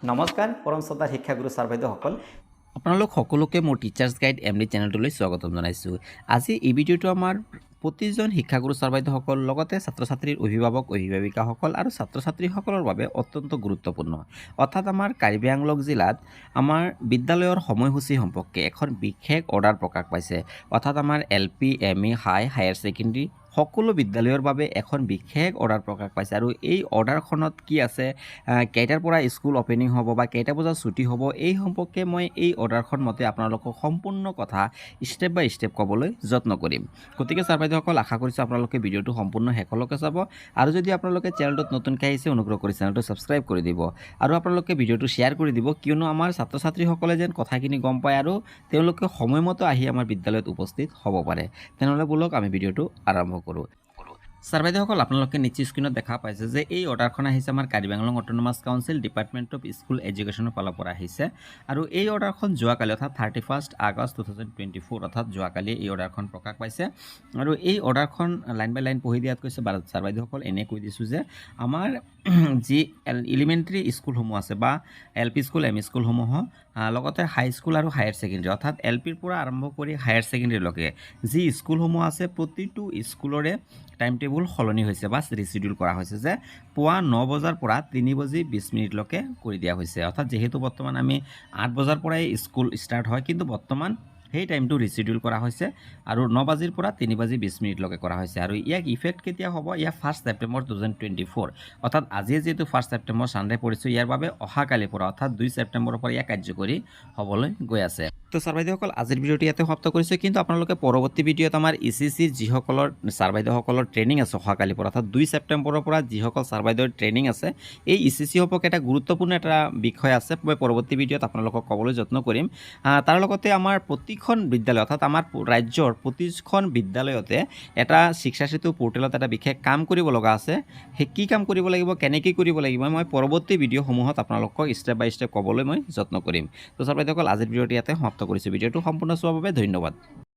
নমস্কাৰ পৰম শ্ৰদ্ধাৰ শিক্ষাগুৰু ছাৰ বাইদেউসকল আপোনালোক সকলোকে মোৰ টিচাৰ্ছ গাইড এমডি চেনেলটোলৈ স্বাগতম জনাইছোঁ। আজি এই ভিডিঅ'টো আমাৰ প্ৰতিজন শিক্ষাগুৰু ছাৰ বাইদেউসকল লগতে ছাত্ৰ ছাত্ৰীৰ অভিভাৱক অভিভাৱিকাসকল আৰু ছাত্ৰ ছাত্ৰীসকলৰ বাবে অত্যন্ত গুৰুত্বপূৰ্ণ। অৰ্থাৎ আমাৰ কাৰ্বি আংলং জিলাত আমাৰ বিদ্যালয়ৰ সময়সূচী সম্পৰ্কে এখন বিশেষ অৰ্ডাৰ প্ৰকাশ পাইছে। অৰ্থাৎ আমাৰ LP, ME, হায়াৰ ছেকেণ্ডেৰী সকলো বিদ্যালয়ৰ বাবে এখন বিশেষ অৰ্ডাৰ প্ৰকাশ পাইছে আৰু এই অৰ্ডাৰখনত কি আছে, কেইটাৰ পৰা স্কুল অপেনিং হ'ব বা কেইটা বজাত ছুটি হ'ব, এই সম্পৰ্কে মই এই অৰ্ডাৰখন মতে আপোনালোকক সম্পূৰ্ণ কথা ষ্টেপ বাই ষ্টেপ ক'বলৈ যত্ন কৰিম। গতিকে ছাৰ বাইদেউসকল, আশা কৰিছোঁ আপোনালোকে ভিডিঅ'টো সম্পূৰ্ণ শেষলৈকে চাব আৰু যদি আপোনালোকে চেনেলটোত নতুনকৈ আহিছে অনুগ্ৰহ কৰি চেনেলটো ছাবস্ক্ৰাইব কৰি দিব আৰু আপোনালোকে ভিডিঅ'টো শ্বেয়াৰ কৰি দিব, কিয়নো আমাৰ ছাত্ৰ ছাত্ৰীসকলে যেন কথাখিনি গম পায় আৰু তেওঁলোকে সময়মতে আহি আমাৰ বিদ্যালয়ত উপস্থিত হ'ব পাৰে। তেনেহ'লে ব'লক আমি ভিডিঅ'টো আৰম্ভ কৰোঁ। ছাৰ বাইদেউসকল, আপোনালোকে নিশ্চয় স্ক্ৰীণত দেখা পাইছে যে এই অৰ্ডাৰখন আহিছে আমাৰ Karbi Anglong autonomous council department of school এডুকেশ্যনৰ ফালৰ পৰা আহিছে আৰু এই অৰ্ডাৰখন যোৱাকালি অৰ্থাৎ 31 আগষ্ট 2024 অৰ্থাৎ যোৱাকালি এই অৰ্ডাৰখন প্ৰকাশ পাইছে। আৰু এই অৰ্ডাৰখন লাইন বাই লাইন পঢ়ি দিয়াত কৈছে ছাৰ বাইদেউসকল, এনে কৈ দিছোঁ যে আমাৰ যি এলিমেণ্টেৰী স্কুলসমূহ আছে বা LP স্কুল, ME স্কুলসমূহ লগতে হাই স্কুল আৰু হায়াৰ ছেকেণ্ডেৰী অৰ্থাৎ LPৰ পৰা আৰম্ভ কৰি হায়াৰ ছেকেণ্ডেৰীলৈকে যি স্কুলসমূহ আছে প্ৰতিটো স্কুলৰে টাইম টেবুল সলনি হৈছে বা ৰিচিডিউল কৰা হৈছে যে পুৱা 9 বজাৰ পৰা 3:20 কৰি দিয়া হৈছে। অৰ্থাৎ যিহেতু বৰ্তমান আমি 8 বজাৰ পৰাই স্কুল ষ্টাৰ্ট হয়, কিন্তু বৰ্তমান সেই টাইমটো ৰিচিডিউল কৰা হৈছে আৰু 9 বাজিৰ পৰা 3:20 কৰা হৈছে। আৰু ইয়াক ইফেক্ট কেতিয়া হ'ব? ইয়াক 1 ছেপ্টেম্বৰ 2024 অৰ্থাৎ আজিয়ে যিহেতু 1 ছেপ্টেম্বৰ ছানডে পৰিছোঁ, ইয়াৰ বাবে অহাকালিৰ পৰা অৰ্থাৎ 2 ছেপ্টেম্বৰৰ পৰা ইয়াক কাৰ্যকৰী হ'বলৈ গৈ আছে। তো ছাৰ বাইদেউসকল, আজিৰ ভিডিঅ'টো ইয়াতে সমাপ্ত কৰিছোঁ, কিন্তু আপোনালোকে পৰৱৰ্তী ভিডিঅ'ত আমাৰ ECC যিসকলৰ ছাৰ বাইদেউসকলৰ ট্ৰেইনিং আছে অহাকালিৰ পৰা অৰ্থাৎ 2 ছেপ্টেম্বৰৰ পৰা যিসকল ছাৰ বাইদেউৰ ট্ৰেইনিং আছে, এই ECC সম্পৰ্কে এটা গুৰুত্বপূৰ্ণ এটা বিষয় আছে, মই পৰৱৰ্তী ভিডিঅ'ত আপোনালোকক ক'বলৈ যত্ন কৰিম। তাৰ লগতে আমাৰ প্ৰতিখন বিদ্যালয় অৰ্থাৎ আমাৰ ৰাজ্যৰ প্ৰতিখন বিদ্যালয়তে এটা শিক্ষা সেতু পৰ্টেলত এটা বিশেষ কাম কৰিব লগা আছে। সেই কি কাম কৰিব লাগিব, কেনেকৈ কৰিব লাগিব, মই পৰৱৰ্তী ভিডিঅ'সমূহত আপোনালোকক ষ্টেপ বাই ষ্টেপ ক'বলৈ মই যত্ন কৰিম। তো ছাৰ বাইদেউসকল, আজিৰ ভিডিঅ'টো ইয়াতে সমাপ্ত কৰিছোঁ। ভিডিঅ'টো সম্পূৰ্ণ চোৱাৰ বাবে ধন্যবাদ।